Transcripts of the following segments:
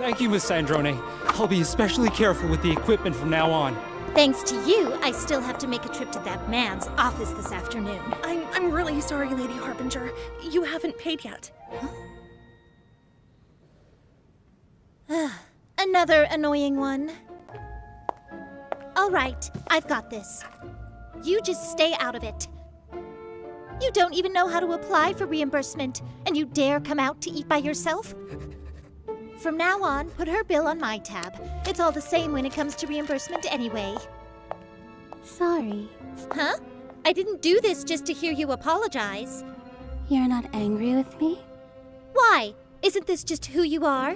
Thank you, Miss Sandrone. I'll be especially careful with the equipment from now on. Thanks to you, I still have to make a trip to that man's office this afternoon. I'm really sorry, Lady Harbinger. You haven't paid yet. Another annoying one. All right, I've got this. You just stay out of it. You don't even know how to apply for reimbursement, and you dare come out to eat by yourself? From now on, put her bill on my tab. It's all the same when it comes to reimbursement anyway. Sorry. Huh? I didn't do this just to hear you apologize. You're not angry with me? Why? Isn't this just who you are?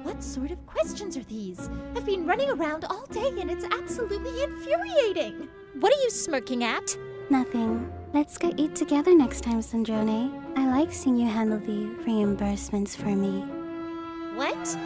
What sort of questions are these? I've been running around all day and it's absolutely infuriating. What are you smirking at? Nothing. Let's go eat together next time, Sandrone. I like seeing you handle the reimbursements for me. What?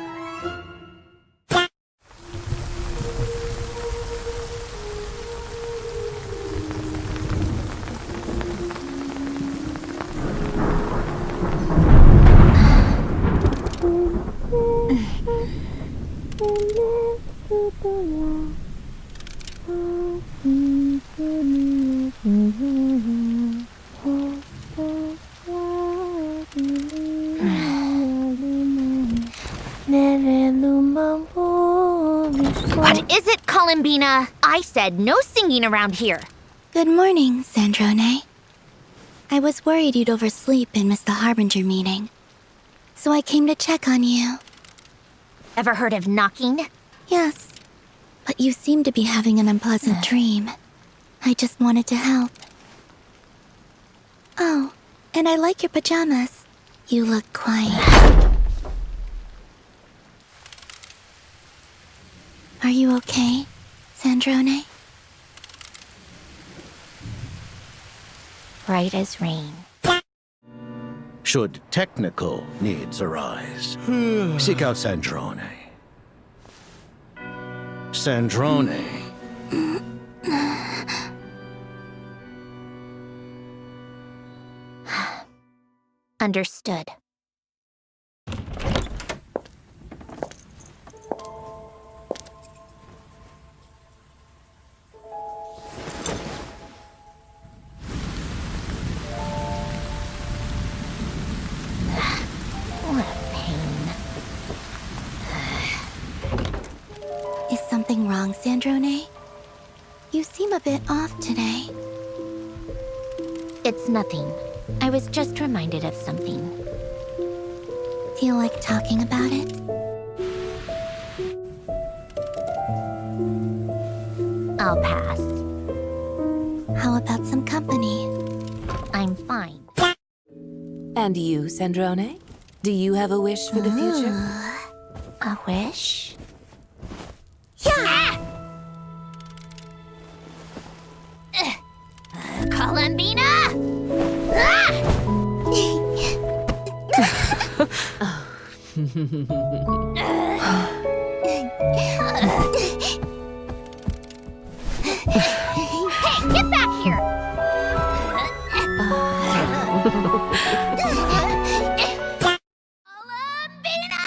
What is it, Columbina? I said no singing around here. Good morning, Sandrone. I was worried you'd oversleep and miss the Harbinger meeting, so I came to check on you. Ever heard of knocking? Yes, but you seem to be having an unpleasant dream. I just wanted to help. Oh, and I like your pajamas. You look quiet. Are you okay, Sandrone? Right as rain. Should technical needs arise, seek out Sandrone. Sandrone. Understood. What a pain. Is something wrong, Sandrone? You seem a bit off today. It's nothing. I was just reminded of something. Feel like talking about it? I'll pass. How about some company? I'm fine. And you, Sandrone? Do you have a wish for the future? A wish? Yeah! Columbina! Ah! Hey, get back here! Columbina!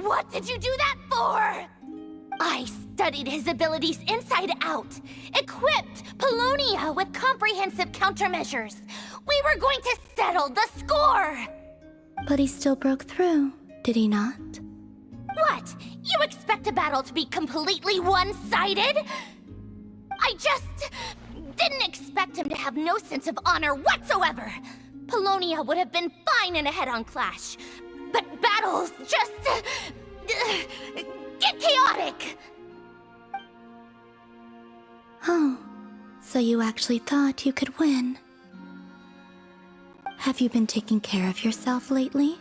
What did you do that for? I studied his abilities inside out, equipped Polonia with comprehensive countermeasures. We were going to settle the score! But he still broke through, did he not? What? You expect a battle to be completely one-sided? I just didn't expect him to have no sense of honor whatsoever. Polonia would have been fine in a head-on clash, but battles just get chaotic. Oh, so you actually thought you could win. Have you been taking care of yourself lately?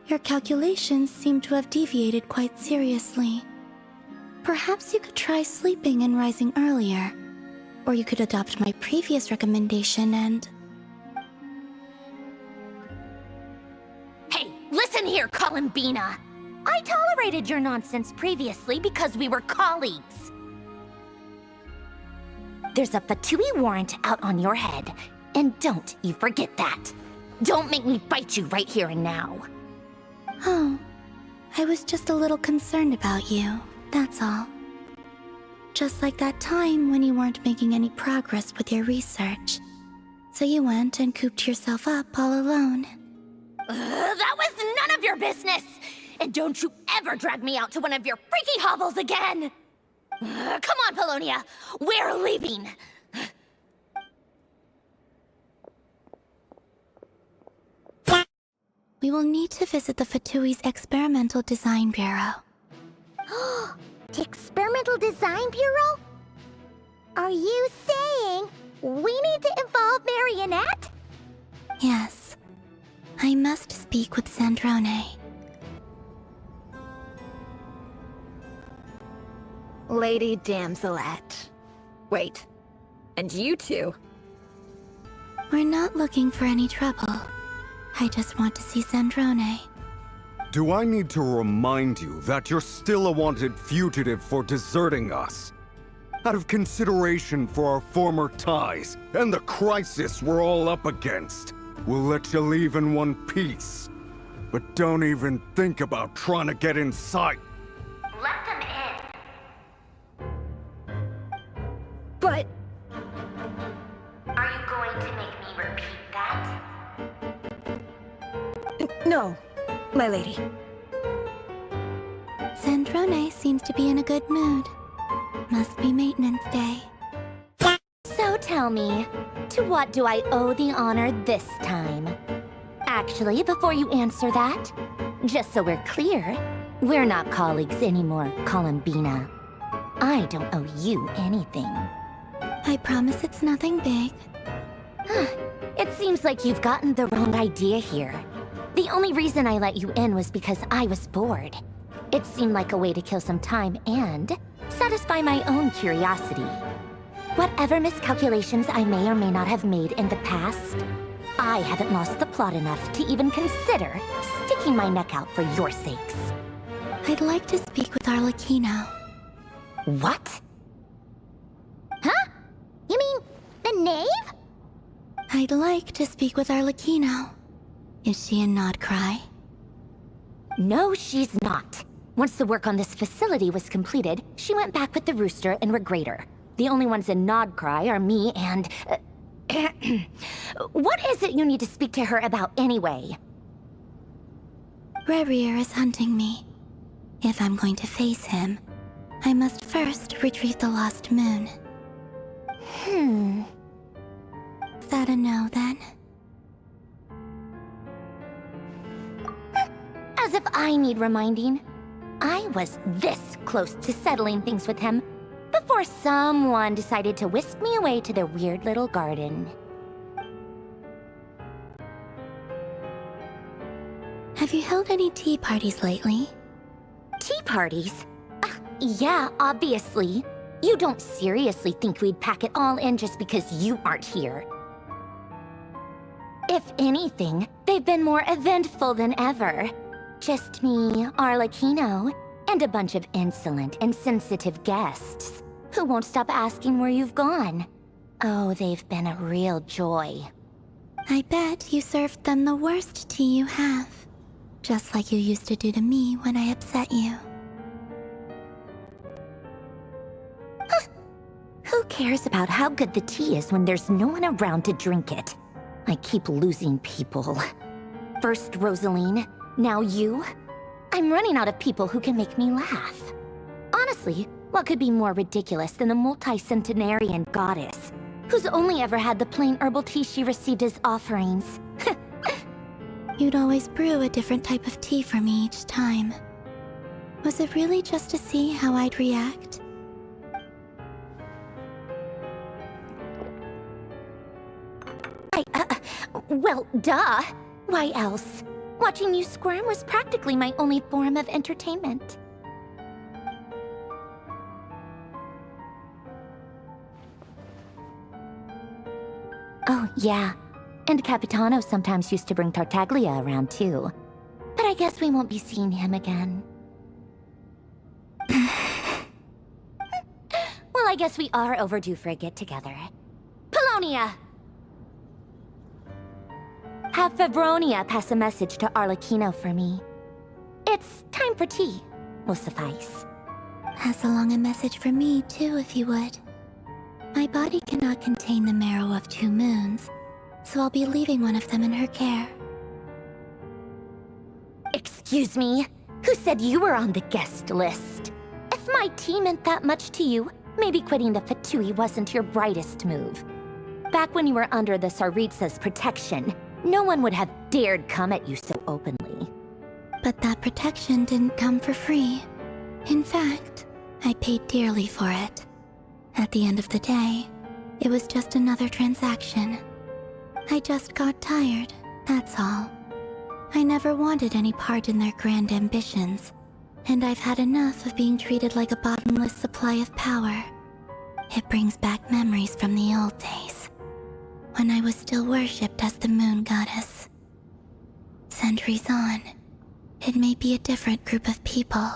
Your calculations seem to have deviated quite seriously. Perhaps you could try sleeping and rising earlier. Or you could adopt my previous recommendation and... Hey, listen here, Columbina. I tolerated your nonsense previously because we were colleagues. There's a Fatui warrant out on your head, and don't you forget that. Don't make me fight you right here and now. Oh, I was just a little concerned about you, that's all. Just like that time when you weren't making any progress with your research. So you went and cooped yourself up all alone. That was none of your business! And don't you ever drag me out to one of your freaky hovels again! Come on, Polonia! We're leaving! We will need to visit the Fatui's Experimental Design Bureau. The Experimental Design Bureau? Are you saying we need to involve Marionette? Yes. I must speak with Sandrone. Lady Damselette. Wait, and you two? We're not looking for any trouble. I just want to see Sandrone. Do I need to remind you that you're still a wanted fugitive for deserting us? Out of consideration for our former ties and the crisis we're all up against, we'll let you leave in one piece. But don't even think about trying to get inside. Let them in. But... Are you going to make me repeat that? no, my lady. Sandrone seems to be in a good mood. Must be maintenance day. So tell me, to what do I owe the honor this time? Actually, before you answer that, just so we're clear, we're not colleagues anymore, Columbina. I don't owe you anything. I promise it's nothing big. It seems like you've gotten the wrong idea here. The only reason I let you in was because I was bored. It seemed like a way to kill some time and satisfy my own curiosity. Whatever miscalculations I may or may not have made in the past, I haven't lost the plot enough to even consider sticking my neck out for your sakes. I'd like to speak with Arlecchino. What? Huh? You mean the knave? I'd like to speak with Arlecchino. Is she in Nodcry? No, she's not. Once the work on this facility was completed, she went back with the Rooster and Regrator. The only ones in Nodcry are me and... What is it you need to speak to her about anyway? Rerir is hunting me. If I'm going to face him, I must first retrieve the lost moon. Is that a no, then? As if I need reminding. I was this close to settling things with him before someone decided to whisk me away to their weird little garden. Have you held any tea parties lately? Tea parties? Yeah, obviously. You don't seriously think we'd pack it all in just because you aren't here. If anything, they've been more eventful than ever. Just me, Arlecchino, and a bunch of insolent and sensitive guests who won't stop asking where you've gone. Oh, they've been a real joy. I bet you served them the worst tea you have. Just like you used to do to me when I upset you. Who cares about how good the tea is when there's no one around to drink it? I keep losing people. First Rosaline, now you. I'm running out of people who can make me laugh. Honestly, what could be more ridiculous than the multi-centenarian goddess, who's only ever had the plain herbal tea she received as offerings? You'd always brew a different type of tea for me each time. Was it really just to see how I'd react? Well, duh. Why else? Watching you squirm was practically my only form of entertainment. Oh, yeah. And Capitano sometimes used to bring Tartaglia around, too. But I guess we won't be seeing him again. Well, I guess we are overdue for a get-together. Polonia! Have Febronia pass a message to Arlecchino for me. It's time for tea. Will suffice. Pass along a message for me, too, if you would. My body cannot contain the marrow of 2 moons, so I'll be leaving one of them in her care. Excuse me? Who said you were on the guest list? If my tea meant that much to you, maybe quitting the Fatui wasn't your brightest move. Back when you were under the Tsaritsa's protection, no one would have dared come at you so openly. But that protection didn't come for free. In fact, I paid dearly for it. At the end of the day, it was just another transaction. I just got tired, that's all. I never wanted any part in their grand ambitions, and I've had enough of being treated like a bottomless supply of power. It brings back memories from the old days, when I was still worshipped as the moon goddess. Centuries on, it may be a different group of people,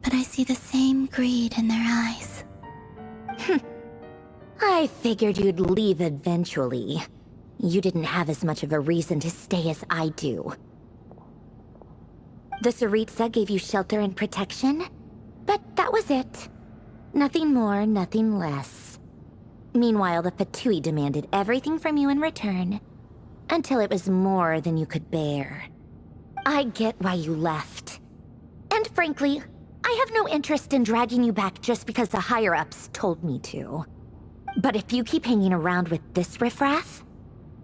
but I see the same greed in their eyes. I figured you'd leave eventually. You didn't have as much of a reason to stay as I do. The Tsaritsa gave you shelter and protection, but that was it. Nothing more, nothing less. Meanwhile, the Fatui demanded everything from you in return, until it was more than you could bear. I get why you left. And frankly, I have no interest in dragging you back just because the higher-ups told me to. But if you keep hanging around with this riffraff,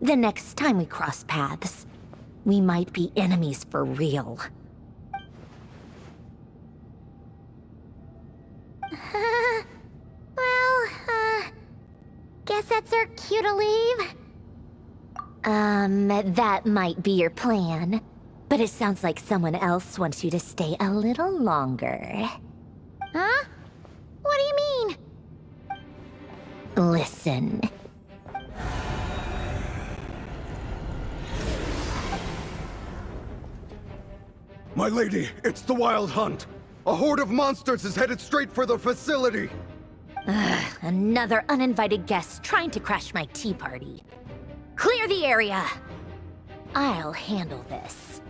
the next time we cross paths, we might be enemies for real. Guess that's our cue to leave? That might be your plan. But it sounds like someone else wants you to stay a little longer. Huh? What do you mean? Listen. My lady, it's the Wild Hunt. A horde of monsters is headed straight for the facility. Another uninvited guest trying to crash my tea party. Clear the area. I'll handle this.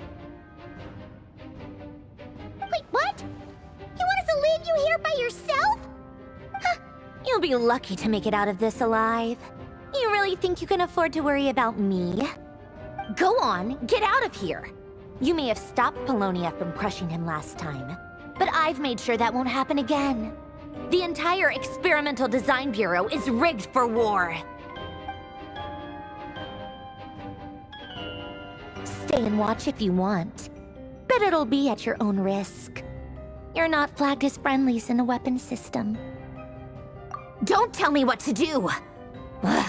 Wait, what? You want us to leave you here by yourself? Huh, you'll be lucky to make it out of this alive. You really think you can afford to worry about me? Go on, get out of here. You may have stopped Polonia from crushing him last time, but I've made sure that won't happen again. The entire Experimental Design Bureau is rigged for war. Stay and watch if you want, but it'll be at your own risk. You're not flagged as friendlies in the weapons system. Don't tell me what to do!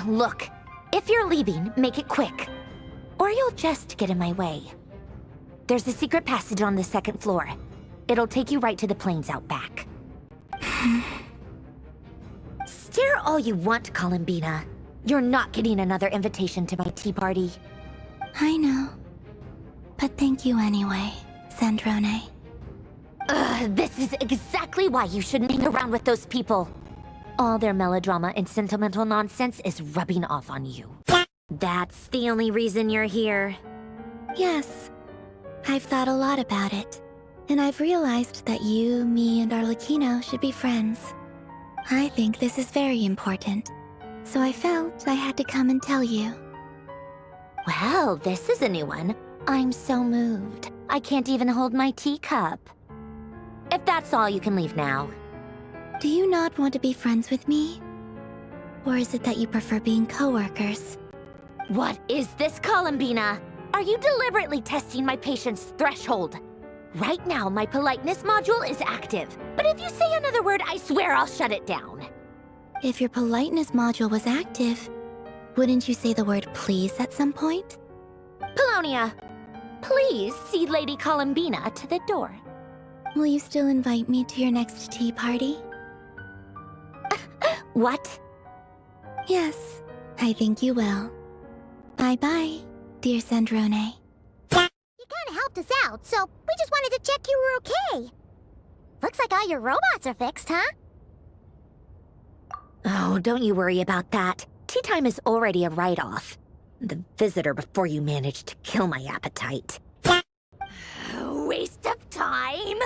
Look, if you're leaving, make it quick, or you'll just get in my way. There's a secret passage on the 2nd floor. It'll take you right to the plains out back. Stare all you want, Columbina. You're not getting another invitation to my tea party. I know. But thank you anyway, Sandrone. This is exactly why you shouldn't hang around with those people. All their melodrama and sentimental nonsense is rubbing off on you. That's the only reason you're here. Yes. I've thought a lot about it. And I've realized that you, me, and Arlecchino should be friends. I think this is very important. So I felt I had to come and tell you. Well, this is a new one. I'm so moved. I can't even hold my teacup. If that's all, you can leave now. Do you not want to be friends with me? Or is it that you prefer being co-workers? What is this, Columbina? Are you deliberately testing my patience threshold? Right now, my politeness module is active. But if you say another word, I swear I'll shut it down. If your politeness module was active, wouldn't you say the word please at some point? Polonia, please see Lady Columbina to the door. Will you still invite me to your next tea party? What? Yes, I think you will. Bye-bye, dear Sandrone. You kinda helped us out, so we just wanted to check you were okay. Looks like all your robots are fixed, huh? Oh, don't you worry about that. Tea time is already a write-off. The visitor before you managed to kill my appetite. Waste of time?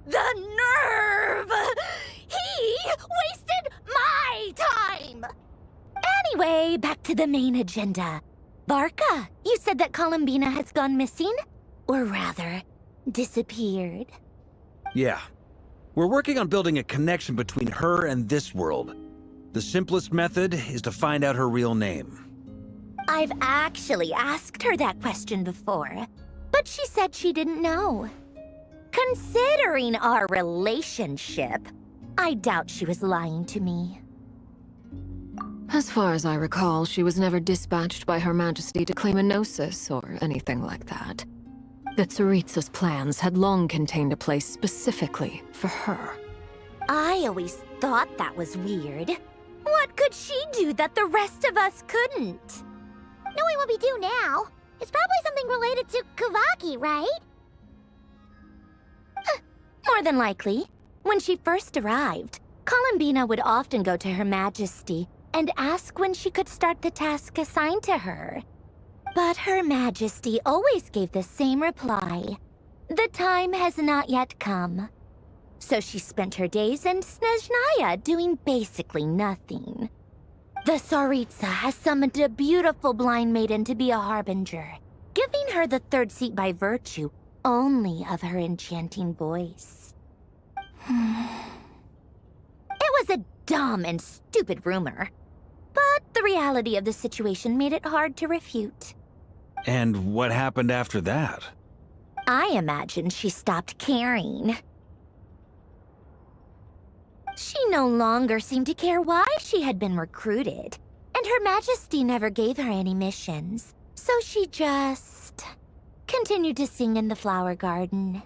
The nerve! He wasted my time! Anyway, back to the main agenda. Barca, you said that Columbina has gone missing? Or rather, disappeared. Yeah. We're working on building a connection between her and this world. The simplest method is to find out her real name. I've actually asked her that question before, but she said she didn't know. Considering our relationship, I doubt she was lying to me. As far as I recall, she was never dispatched by Her Majesty to claim a gnosis or anything like that. That Tsaritsa's plans had long contained a place specifically for her. I always thought that was weird. What could she do that the rest of us couldn't? Knowing what we do now, it's probably something related to Kuvaki, right? More than likely. When she first arrived, Columbina would often go to Her Majesty and ask when she could start the task assigned to her. But Her Majesty always gave the same reply. The time has not yet come. So she spent her days in Snezhnaya doing basically nothing. The Tsaritsa has summoned a beautiful blind maiden to be a harbinger, giving her the third seat by virtue only of her enchanting voice. It was a dumb and stupid rumor, but the reality of the situation made it hard to refute. And what happened after that? I imagine she stopped caring. She no longer seemed to care why she had been recruited, and Her Majesty never gave her any missions, so she just continued to sing in the flower garden.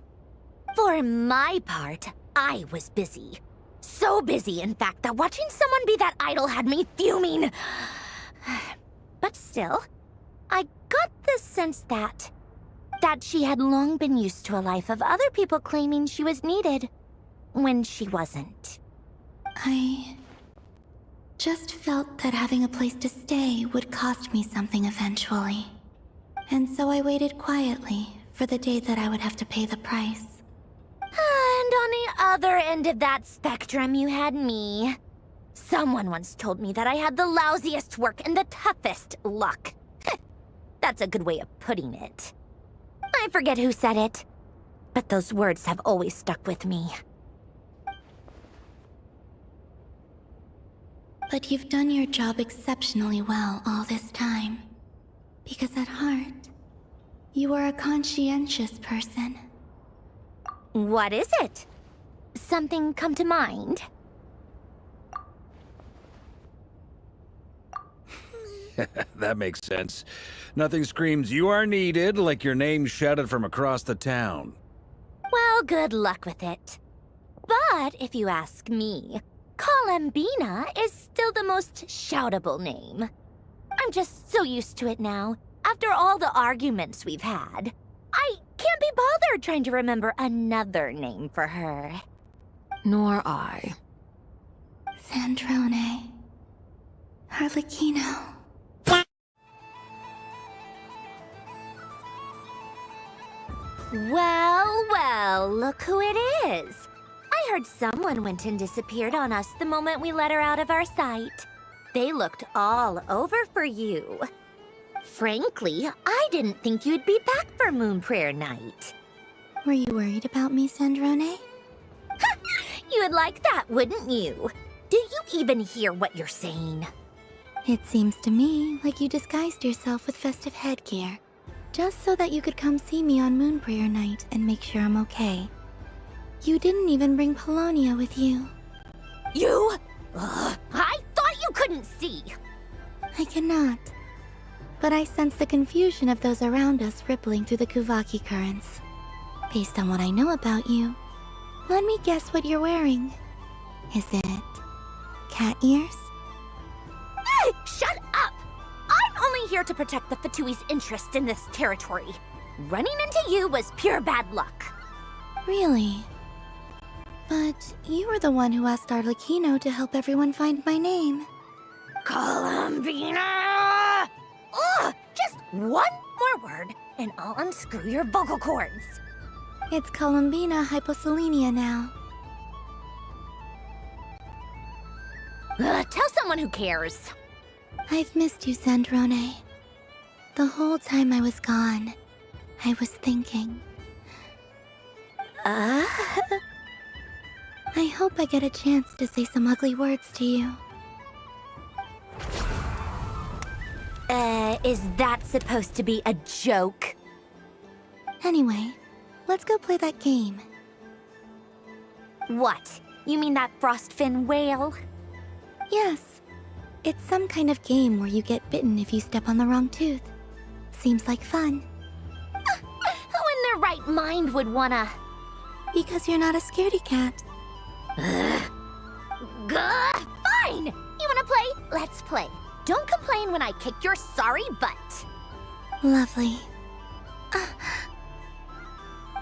For my part, I was busy. So busy, in fact, that watching someone be that idol had me fuming. But still, I got the sense that she had long been used to a life of other people claiming she was needed when she wasn't. I just felt that having a place to stay would cost me something eventually. And so I waited quietly for the day that I would have to pay the price. And on the other end of that spectrum, you had me. Someone once told me that I had the lousiest work and the toughest luck. That's a good way of putting it. I forget who said it, but those words have always stuck with me. But you've done your job exceptionally well all this time. Because at heart, you are a conscientious person. What is it? Something come to mind? That makes sense. Nothing screams you are needed like your name shouted from across the town. Well, good luck with it. But if you ask me, Columbina is still the most shoutable name. I'm just so used to it now, after all the arguments we've had. I can't be bothered trying to remember another name for her. Nor I. Sandrone. Harlequino. Well, well, look who it is. I heard someone went and disappeared on us the moment we let her out of our sight. They looked all over for you. Frankly, I didn't think you'd be back for Moon Prayer Night. Were you worried about me, Sandrone? You would like that, wouldn't you? Do you even hear what you're saying? It seems to me like you disguised yourself with festive headgear, just so that you could come see me on Moon Prayer Night and make sure I'm okay. You didn't even bring Polonia with you. You? I thought you couldn't see. I cannot. But I sense the confusion of those around us rippling through the Kuvaki currents. Based on what I know about you, let me guess what you're wearing. Is it cat ears? Hey, shut up! I'm only here to protect the Fatui's interest in this territory. Running into you was pure bad luck. Really? But you were the one who asked Arlecchino to help everyone find my name. Columbina! Ugh! Just one more word, and I'll unscrew your vocal cords. It's Columbina hyposelenia now. Tell someone who cares. I've missed you, Sandrone. The whole time I was gone, I was thinking. I hope I get a chance to say some ugly words to you. Is that supposed to be a joke? Anyway, let's go play that game. What? You mean that frostfin whale? Yes. It's some kind of game where you get bitten if you step on the wrong tooth. Seems like fun. Who in their right mind would wanna... Because you're not a scaredy cat. Fine! You wanna play? Let's play. Don't complain when I kick your sorry butt. Lovely.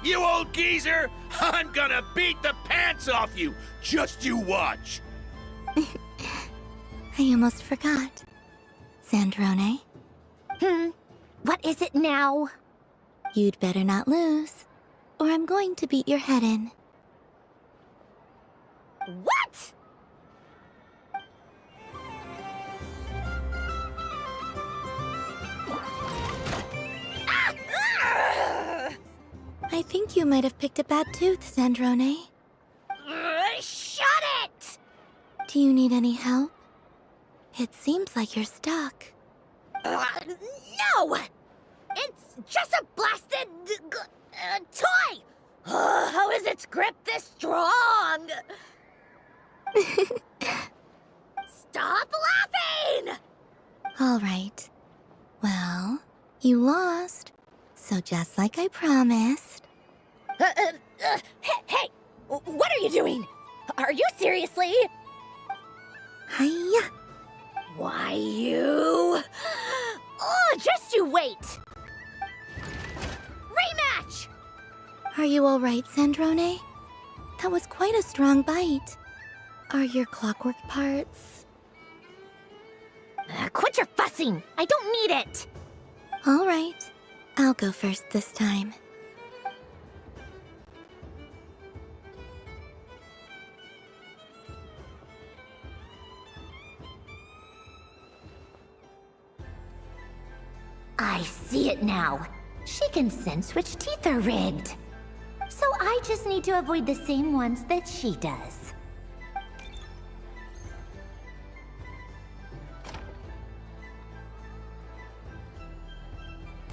You old geezer! I'm gonna beat the pants off you! Just you watch! I almost forgot. Sandrone, What is it now? you'd better not lose, or I'm going to beat your head in. What? I think you might have picked a bad tooth, Sandrone. Shut it! Do you need any help? It seems like you're stuck. No! It's just a blasted... toy! How is its grip this strong? Stop laughing! All right. Well, you lost. So just like I promised. Hey! What are you doing? Are you seriously? Hiya! Why, you... Oh, just you wait! Rematch! Are you all right, Sandrone? That was quite a strong bite. Are your clockwork parts? Quit your fussing! I don't need it! All right. I'll go first this time. I see it now. She can sense which teeth are rigged. So I just need to avoid the same ones that she does.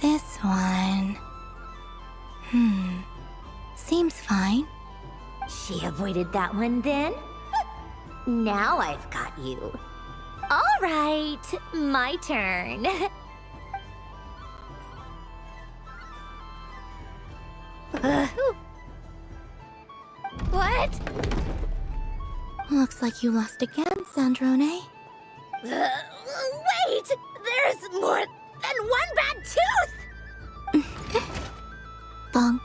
This one... Seems fine. She avoided that one then? Now I've got you. All right, my turn. What? Looks like you lost again, Sandrone. Wait! There's more than one bad tooth! Bonk.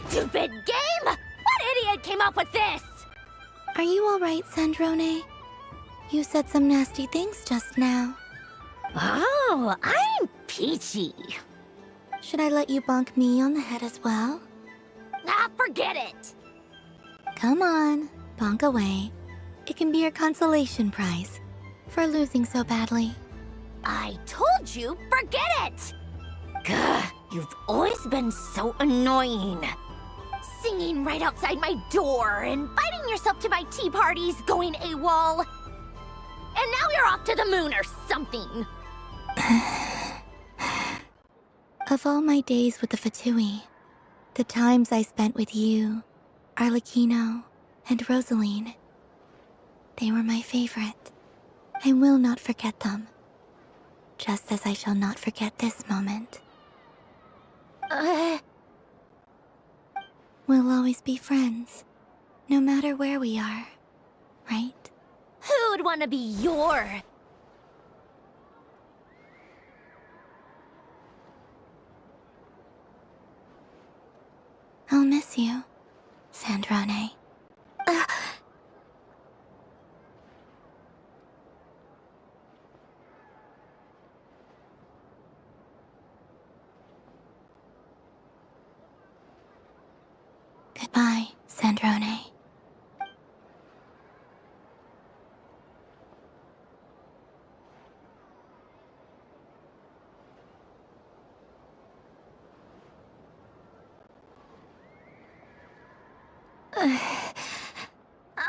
Stupid game! What idiot came up with this? Are you all right, Sandrone? You said some nasty things just now. Oh, I'm peachy. Should I let you bonk me on the head as well? Forget it. Come on, bonk away. It can be your consolation prize for losing so badly. I told you, forget it! Gah, you've always been so annoying. Singing right outside my door, inviting yourself to my tea parties, going AWOL. And now you're off to the moon or something. Of all my days with the Fatui, the times I spent with you, Arlecchino, and Rosaline, they were my favorite. I will not forget them. Just as I shall not forget this moment. We'll always be friends, no matter where we are, right? Who'd want to be your... I'll miss you, Sandrone. Goodbye, Sandrone.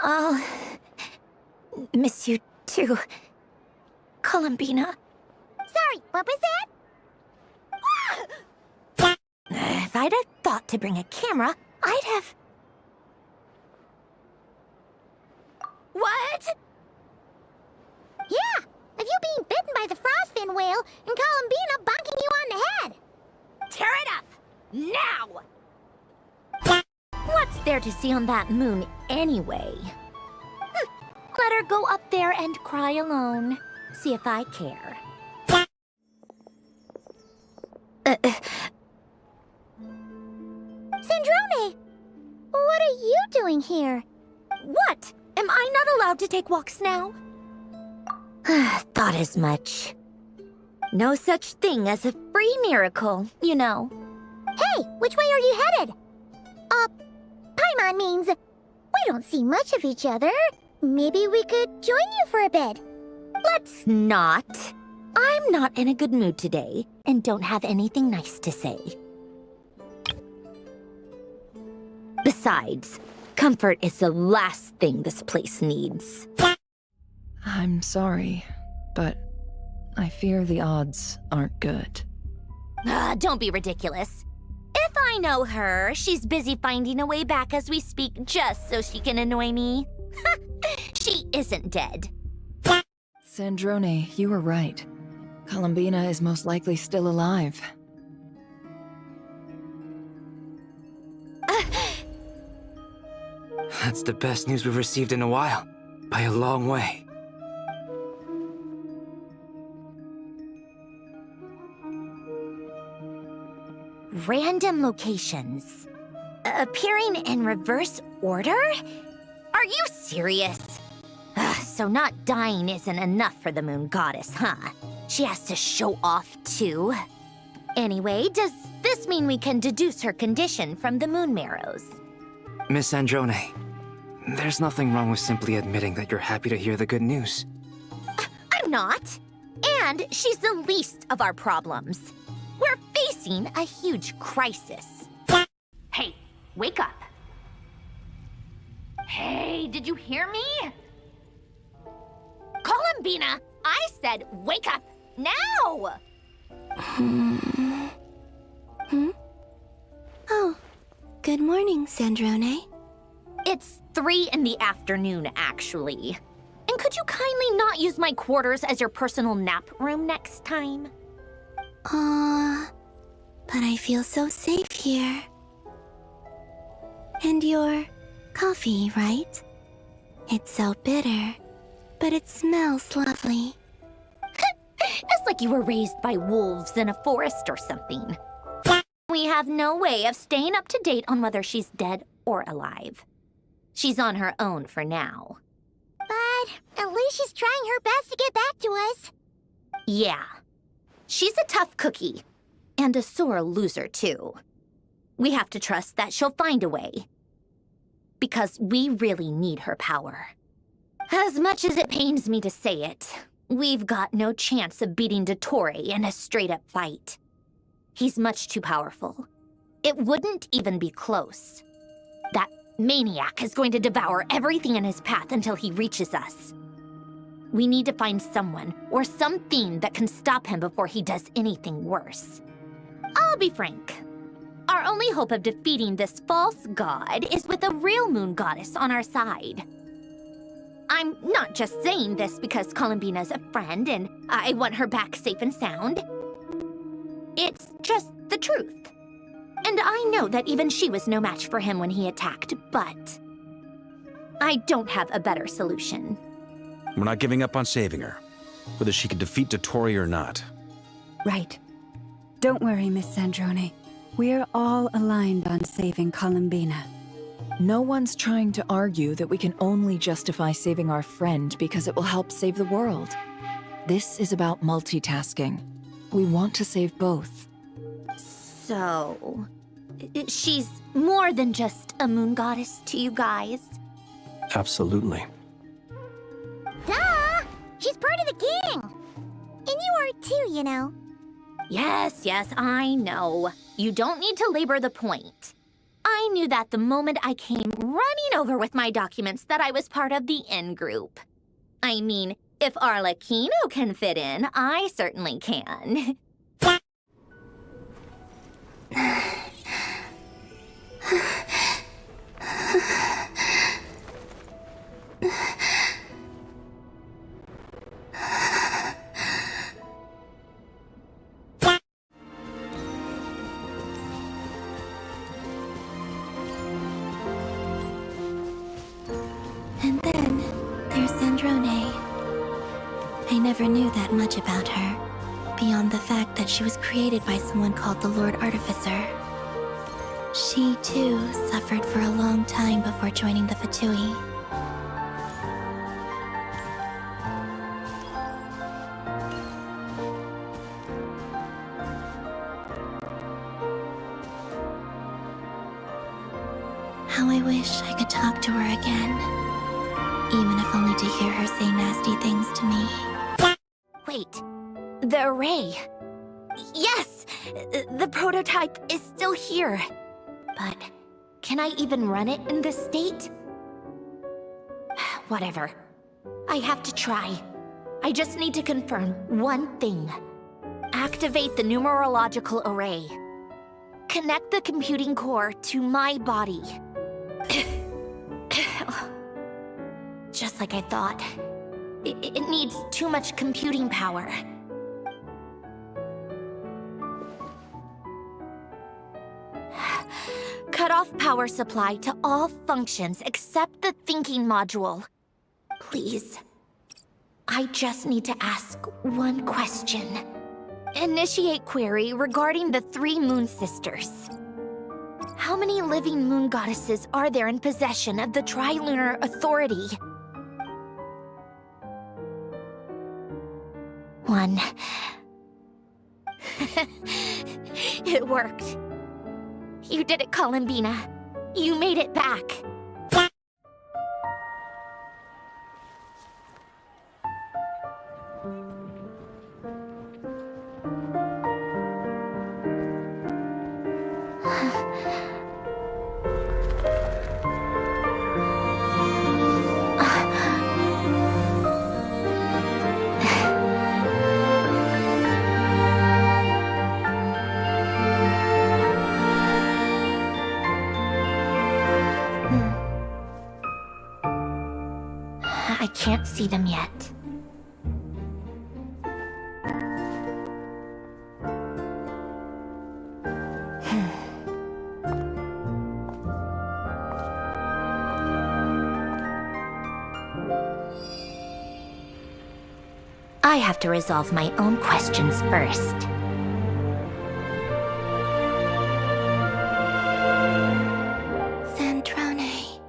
I'll miss you too, Columbina. Sorry, what was that? If I'd have thought to bring a camera, I'd have... What? Yeah, of you being bitten by the frostfin whale and Columbina bonking you on the head. Tear it up! Now! What's there to see on that moon anyway? Let her go up there and cry alone. See if I care. Sandrone! What are you doing here? What? Am I not allowed to take walks now? Thought as much. No such thing as a free miracle, you know. Hey, which way are you headed? Paimon means we don't see much of each other. Maybe we could join you for a bit. Let's not. I'm not in a good mood today, and don't have anything nice to say. Besides, comfort is the last thing this place needs. I'm sorry, but I fear the odds aren't good. Don't be ridiculous. If I know her, she's busy finding a way back as we speak just so she can annoy me. She isn't dead. Sandrone, you were right. Columbina is most likely still alive. That's the best news we've received in a while. By a long way. Random locations. Appearing in reverse order? Are you serious? So not dying isn't enough for the moon goddess, huh? She has to show off too. Anyway, does this mean we can deduce her condition from the moon marrows? Miss Sandrone, there's nothing wrong with simply admitting that you're happy to hear the good news. I'm not. And she's the least of our problems. We're facing a huge crisis. Hey, wake up. Hey, did you hear me? Columbina, I said wake up now! Oh, good morning, Sandrone. It's 3 in the afternoon, actually. And could you kindly not use my quarters as your personal nap room next time? But I feel so safe here. And your coffee, right? It's so bitter, but it smells lovely. It's like you were raised by wolves in a forest or something. We have no way of staying up to date on whether she's dead or alive. She's on her own for now. But at least she's trying her best to get back to us. Yeah. She's a tough cookie. And a sore loser, too. We have to trust that she'll find a way. Because we really need her power. As much as it pains me to say it, we've got no chance of beating Dottore in a straight-up fight. He's much too powerful. It wouldn't even be close. That maniac is going to devour everything in his path until he reaches us. We need to find someone or something that can stop him before he does anything worse. I'll be frank. Our only hope of defeating this false god is with a real moon goddess on our side. I'm not just saying this because Columbina's a friend and I want her back safe and sound. It's just the truth. And I know that even she was no match for him when he attacked, but I don't have a better solution. We're not giving up on saving her, whether she can defeat Dottore or not. Right. Don't worry, Miss Sandrone. We're all aligned on saving Columbina. No one's trying to argue that we can only justify saving our friend because it will help save the world. This is about multitasking. We want to save both. So, she's more than just a moon goddess to you guys? Absolutely. Duh! She's part of the king! And you are too, you know. Yes, I know. You don't need to labor the point. I knew that the moment I came running over with my documents that I was part of the in-group. I mean, if Arlecchino can fit in, I certainly can. And then there's Sandrone. I never knew that much about her, beyond the fact that she was created by someone called the Lord Artificer. She, too, suffered for a long time before joining the Fatui. How I wish I could talk to her again. Even if only to hear her say nasty things to me. Wait, the array. Yes, the prototype is still here. But can I even run it in this state? Whatever. I have to try. I just need to confirm one thing. Activate the numerological array. Connect the computing core to my body. Just like I thought. It needs too much computing power. Cut off power supply to all functions except the thinking module. Please. I just need to ask one question. Initiate query regarding the 3 moon sisters. How many living moon goddesses are there in possession of the Trilunar Authority? 1. It worked. You did it, Columbina. You made it back. I can't see them yet. I have to resolve my own questions first. Sandrone.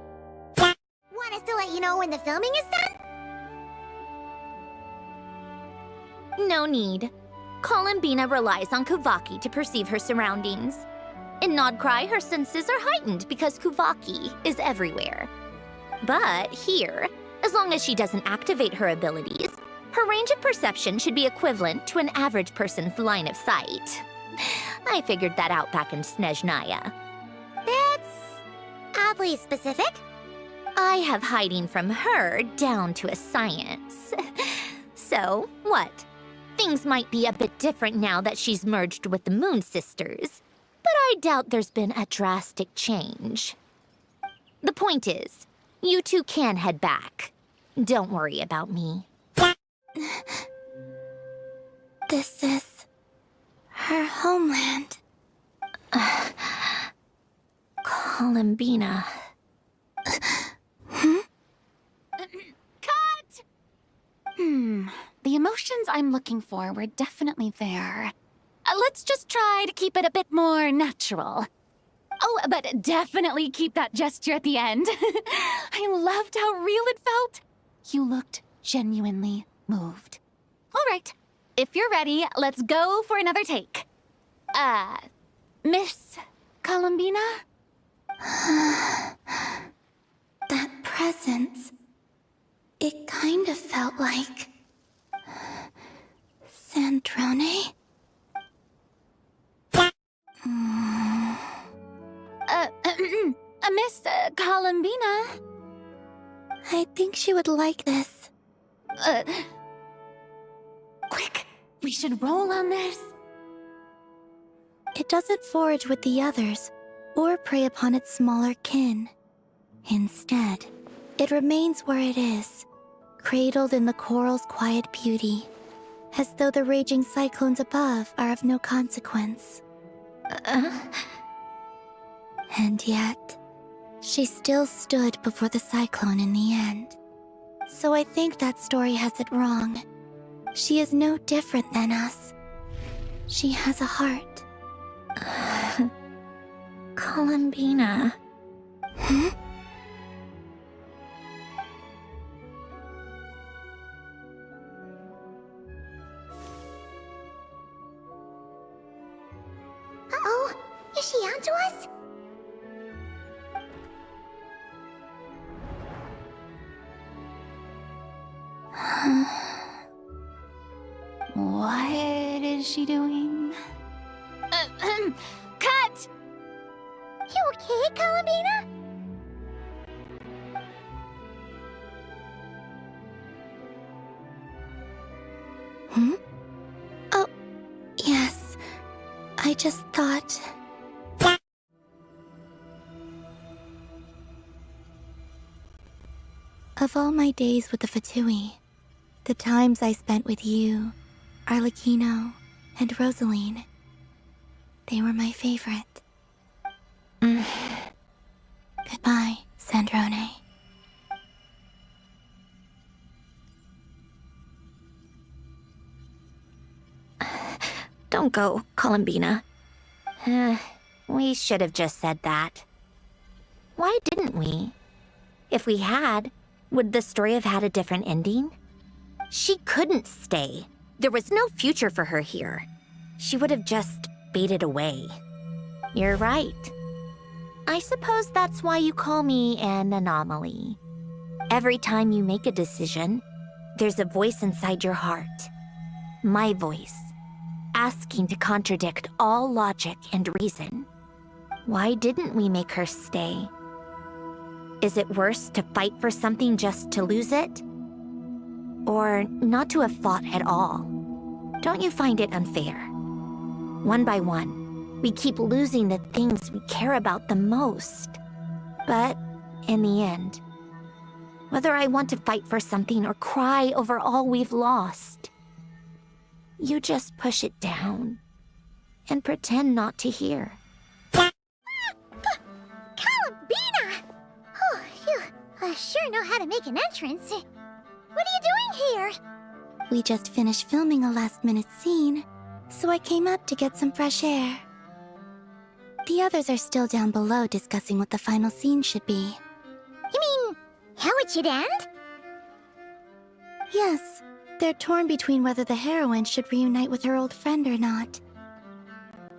Want us to let you know when the filming is done? No need. Columbina relies on Kuvaki to perceive her surroundings. In Nodcry, her senses are heightened because Kuvaki is everywhere. But here, as long as she doesn't activate her abilities, her range of perception should be equivalent to an average person's line of sight. I figured that out back in Snezhnaya. That's oddly specific. I have hiding from her down to a science. So, what? Things might be a bit different now that she's merged with the Moon Sisters, but I doubt there's been a drastic change. The point is, you two can head back. Don't worry about me. This is her homeland. Columbina. Cut! The emotions I'm looking for were definitely there. Let's just try to keep it a bit more natural. but definitely keep that gesture at the end. I loved how real it felt. You looked genuinely moved. All right, if you're ready, let's go for another take. Miss Columbina? That presence. It kind of felt like... Sandrone? Miss Columbina? I think she would like this. Quick, we should roll on this. It doesn't forage with the others, or prey upon its smaller kin. Instead, it remains where it is, cradled in the coral's quiet beauty, as though the raging cyclones above are of no consequence. And yet, she still stood before the cyclone in the end. So I think that story has it wrong. She is no different than us. She has a heart. Columbina. Hmm? Uh-oh, is she onto us? What is she doing? Cut! You okay, Columbina? Hmm? Oh, yes. I just thought... Of all my days with the Fatui, the times I spent with you, Arlecchino, and Rosaline, they were my favorite. Goodbye, Sandrone. Don't go, Columbina. We should have just said that. Why didn't we? If we had, would the story have had a different ending? She couldn't stay. There was no future for her here. She would have just faded away. You're right. I suppose that's why you call me an anomaly. Every time you make a decision, there's a voice inside your heart. My voice, asking to contradict all logic and reason. Why didn't we make her stay? Is it worse to fight for something just to lose it? Or not to have fought at all? Don't you find it unfair? One by one, we keep losing the things we care about the most. But in the end, whether I want to fight for something or cry over all we've lost, you just push it down and pretend not to hear. Columbina! Oh, you sure know how to make an entrance. What are you doing here? We just finished filming a last-minute scene, so I came up to get some fresh air. The others are still down below discussing what the final scene should be. You mean, how it should end? Yes, they're torn between whether the heroine should reunite with her old friend or not.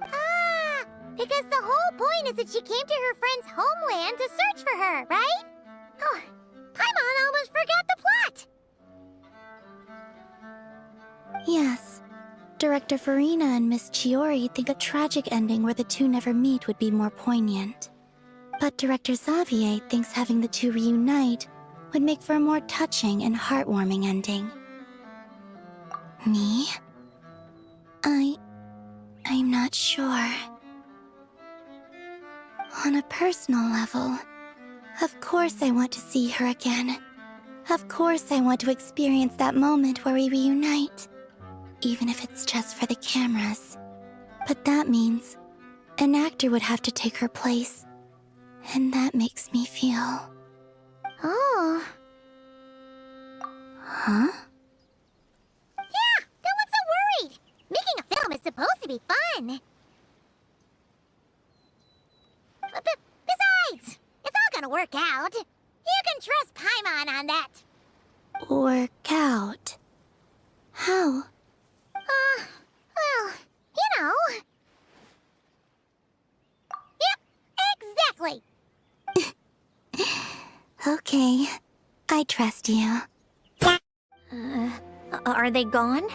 Ah, because the whole point is that she came to her friend's homeland to search for her, right? Oh, Paimon almost forgot the plot! Yes. Director Farina and Miss Chiori think a tragic ending where the two never meet would be more poignant. But Director Xavier thinks having the two reunite would make for a more touching and heartwarming ending. Me? I'm not sure. On a personal level, of course I want to see her again. Of course I want to experience that moment where we reunite. Even if it's just for the cameras. But that means an actor would have to take her place. And that makes me feel... Oh. Huh? Yeah, don't look so worried. Making a film is supposed to be fun. But work out. You can trust Paimon on that. Work out? How? Well, you know. Yep, exactly. Okay, I trust you. Are they gone?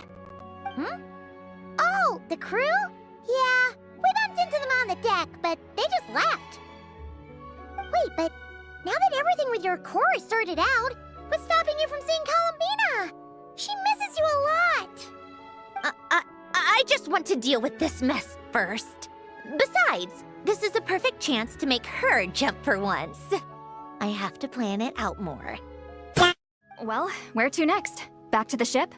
Oh, the crew? Yeah, we bumped into them on the deck, but they just left. Wait, but now that everything with your core is sorted out, what's stopping you from seeing Columbina? She misses you a lot. I just want to deal with this mess first. Besides, this is a perfect chance to make her jump for once. I have to plan it out more. Well, where to next? Back to the ship?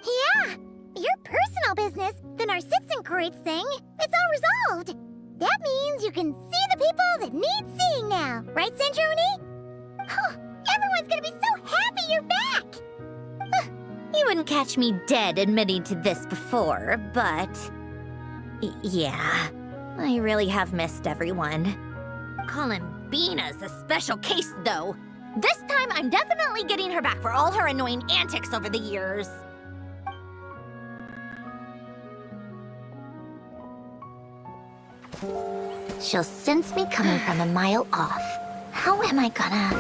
Yeah, your personal business, the Narcitsan thing, it's all resolved. That means you can see the people that need seeing now, right, Sandrone? Oh, everyone's gonna be so happy you're back! You wouldn't catch me dead admitting to this before, but... yeah, I really have missed everyone. Columbina's a special case, though. This time, I'm definitely getting her back for all her annoying antics over the years. She'll sense me coming from a mile off. How am I gonna...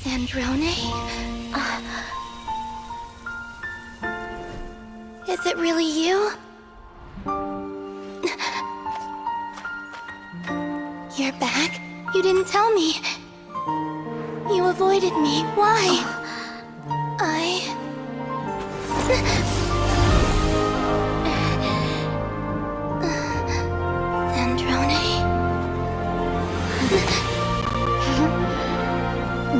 Sandrone? Is it really you? You're back? You didn't tell me. You avoided me. Why? Sandrone?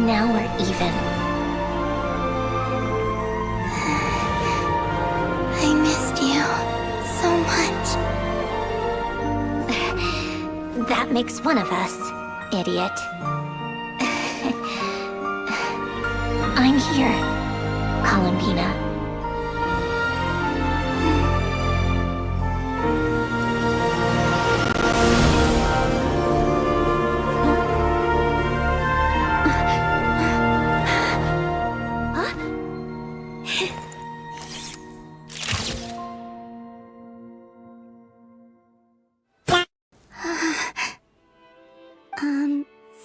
Now we're even. I missed you so much. That makes one of us, idiot. I'm here, Columbina.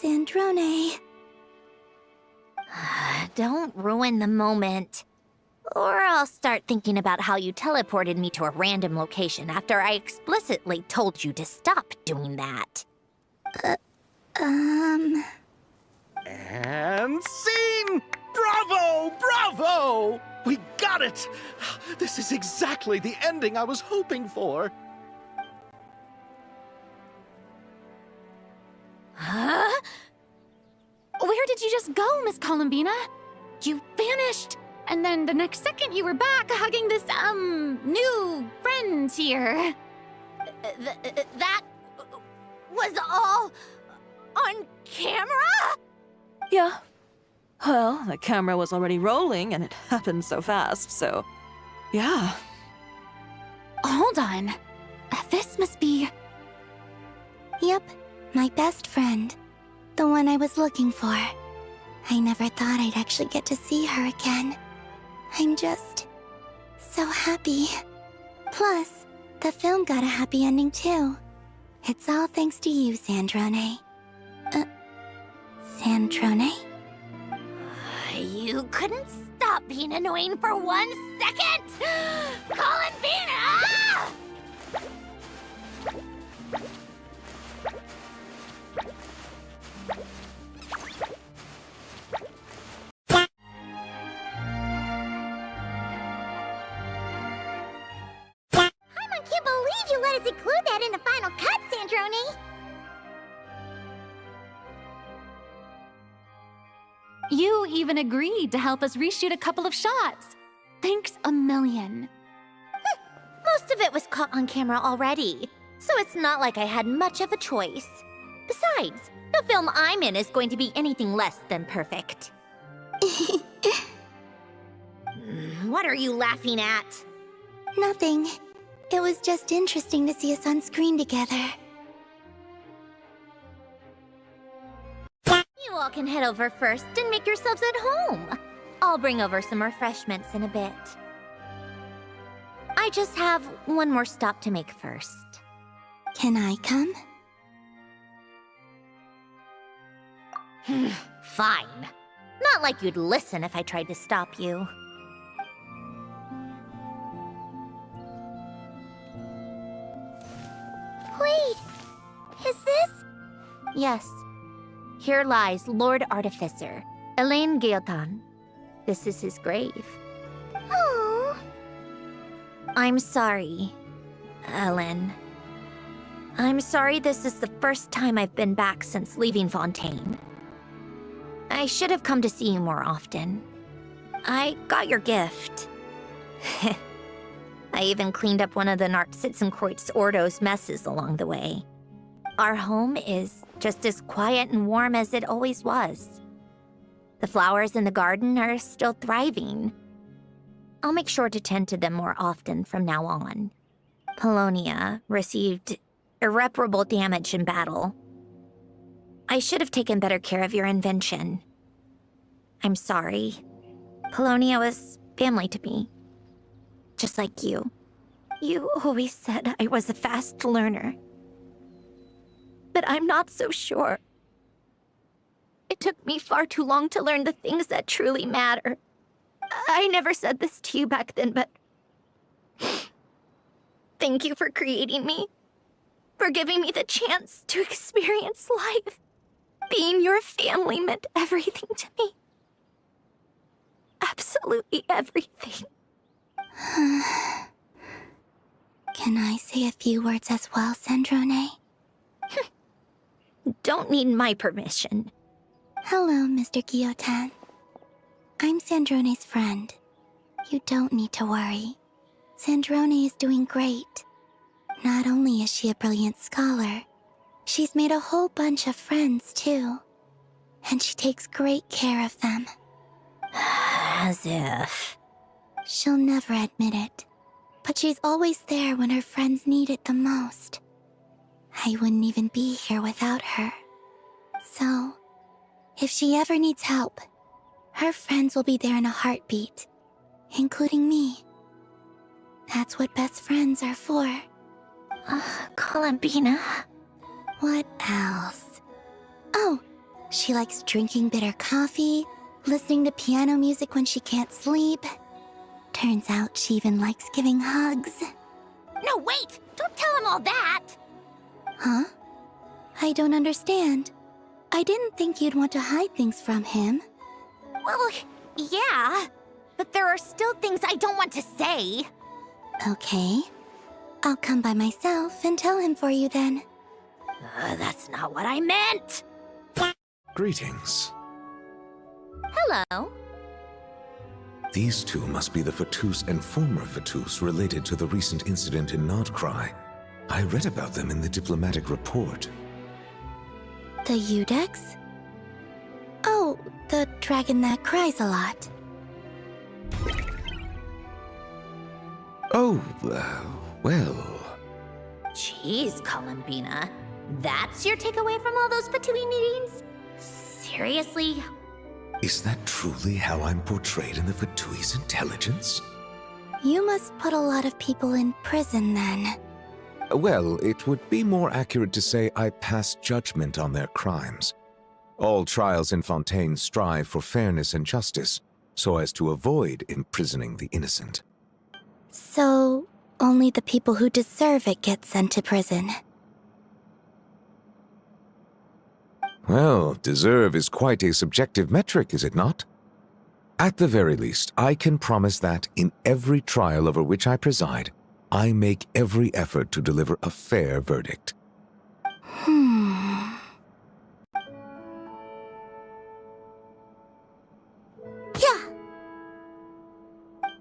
Sandrone. Don't ruin the moment. Or I'll start thinking about how you teleported me to a random location after I explicitly told you to stop doing that. And scene! Bravo! Bravo! We got it! This is exactly the ending I was hoping for. Huh? Where did you just go, Miss Columbina? You vanished! And then the next second you were back hugging this, new friend here. That was all on camera? Yeah. Well, the camera was already rolling and it happened so fast, so... yeah. Hold on. This must be... Yep, my best friend. The one I was looking for. I never thought I'd actually get to see her again. I'm just... so happy. Plus, the film got a happy ending too. It's all thanks to you, Sandrone. Sandrone? You couldn't stop being annoying for 1 second! Columbina! I can't believe you let us include that in the final cut, Sandrone! You even agreed to help us reshoot a couple of shots. Thanks a million. Most of it was caught on camera already, so it's not like I had much of a choice. Besides, the film I'm in is going to be anything less than perfect. What are you laughing at? Nothing. It was just interesting to see us on screen together. You all can head over first and make yourselves at home. I'll bring over some refreshments in a bit. I just have one more stop to make first. Can I come? Fine. Not like you'd listen if I tried to stop you. Wait! Is this? Yes. Here lies Lord Artificer, Elaine Gaeltan. This is his grave. Oh. I'm sorry, Ellen. I'm sorry this is the first time I've been back since leaving Fontaine. I should have come to see you more often. I got your gift. I even cleaned up one of the Nartsitzenkreuz Ordo's messes along the way. Our home is just as quiet and warm as it always was. The flowers in the garden are still thriving. I'll make sure to tend to them more often from now on. Polonia received irreparable damage in battle. I should have taken better care of your invention. I'm sorry. Polonia was family to me. Just like you. You always said I was a fast learner. But I'm not so sure. It took me far too long to learn the things that truly matter. I never said this to you back then, but... Thank you for creating me. For giving me the chance to experience life. Being your family meant everything to me. Absolutely everything. Can I say a few words as well, Sandrone? Don't need my permission. Hello, Mr. Gaeltan. I'm Sandrone's friend. You don't need to worry. Sandrone is doing great. Not only is she a brilliant scholar, she's made a whole bunch of friends, too. And she takes great care of them. As if... She'll never admit it, but she's always there when her friends need it the most. I wouldn't even be here without her. So, if she ever needs help, her friends will be there in a heartbeat, including me. That's what best friends are for. Columbina. What else? Oh, she likes drinking bitter coffee, listening to piano music when she can't sleep. Turns out she even likes giving hugs. No, wait! Don't tell him all that! Huh? I don't understand. I didn't think you'd want to hide things from him. Well, yeah. But there are still things I don't want to say. Okay. I'll come by myself and tell him for you then. That's not what I meant! Greetings. Hello. These two must be the Fatus and former Fatus related to the recent incident in Nordcry. I read about them in the diplomatic report. The Eudex? Oh, the dragon that cries a lot. Oh, well... Jeez, Columbina. That's your takeaway from all those Fatui meetings? Seriously? Is that truly how I'm portrayed in the Fatui's intelligence? You must put a lot of people in prison then. Well, it would be more accurate to say I pass judgment on their crimes. All trials in Fontaine strive for fairness and justice, so as to avoid imprisoning the innocent. So, only the people who deserve it get sent to prison. Well, deserve is quite a subjective metric, is it not? At the very least, I can promise that in every trial over which I preside, I make every effort to deliver a fair verdict. Yeah.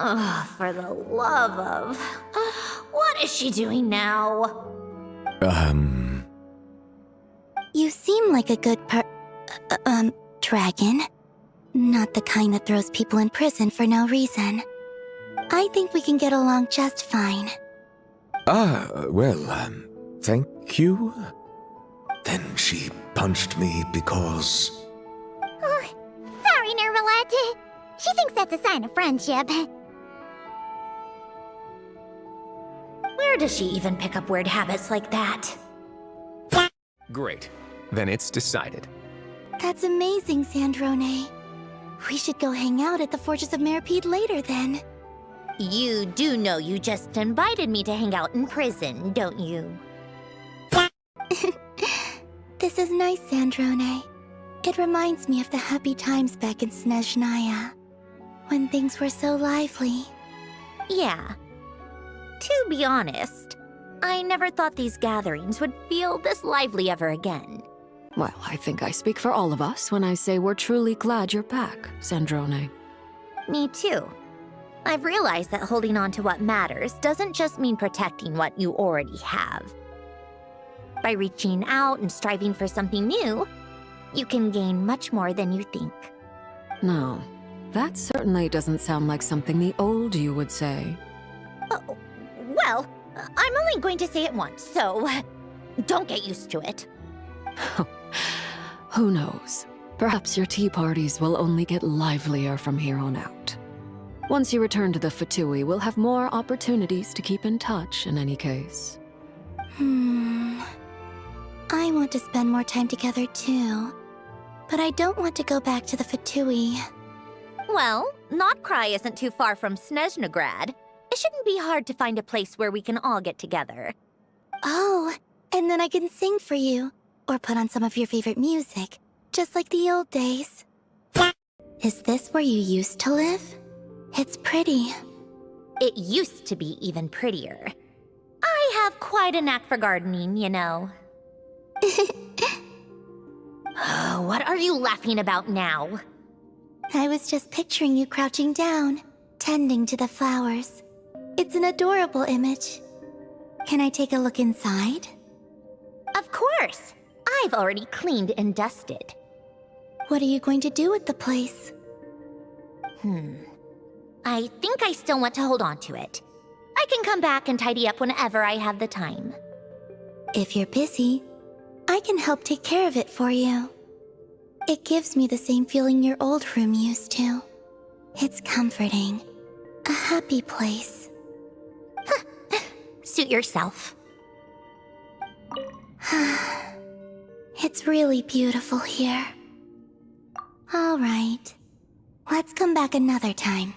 Oh, for the love of... what is she doing now? You seem like a good dragon. Not the kind that throws people in prison for no reason. I think we can get along just fine. Thank you? Then she punched me because... Oh, sorry, Nervalette. She thinks that's a sign of friendship. Where does she even pick up weird habits like that? Great. Then it's decided. That's amazing, Sandrone. We should go hang out at the Fortress of Meripede later, then. You do know you just invited me to hang out in prison, don't you? This is nice, Sandrone. It reminds me of the happy times back in Snezhnaya, when things were so lively. Yeah. To be honest, I never thought these gatherings would feel this lively ever again. Well, I think I speak for all of us when I say we're truly glad you're back, Sandrone. Me too. I've realized that holding on to what matters doesn't just mean protecting what you already have. By reaching out and striving for something new, you can gain much more than you think. No, that certainly doesn't sound like something the old you would say. Oh, well, I'm only going to say it once, so don't get used to it. Who knows? Perhaps your tea parties will only get livelier from here on out. Once you return to the Fatui, we'll have more opportunities to keep in touch in any case. I want to spend more time together too. But I don't want to go back to the Fatui. Well, Notcry isn't too far from Snezhnograd. It shouldn't be hard to find a place where we can all get together. Oh, and then I can sing for you. Or put on some of your favorite music. Just like the old days. Is this where you used to live? It's pretty. It used to be even prettier. I have quite a knack for gardening, you know. What are you laughing about now? I was just picturing you crouching down, tending to the flowers. It's an adorable image. Can I take a look inside? Of course! I've already cleaned and dusted. What are you going to do with the place? I think I still want to hold on to it. I can come back and tidy up whenever I have the time. If you're busy, I can help take care of it for you. It gives me the same feeling your old room used to. It's comforting. A happy place. Suit yourself. It's really beautiful here. All right. Let's come back another time.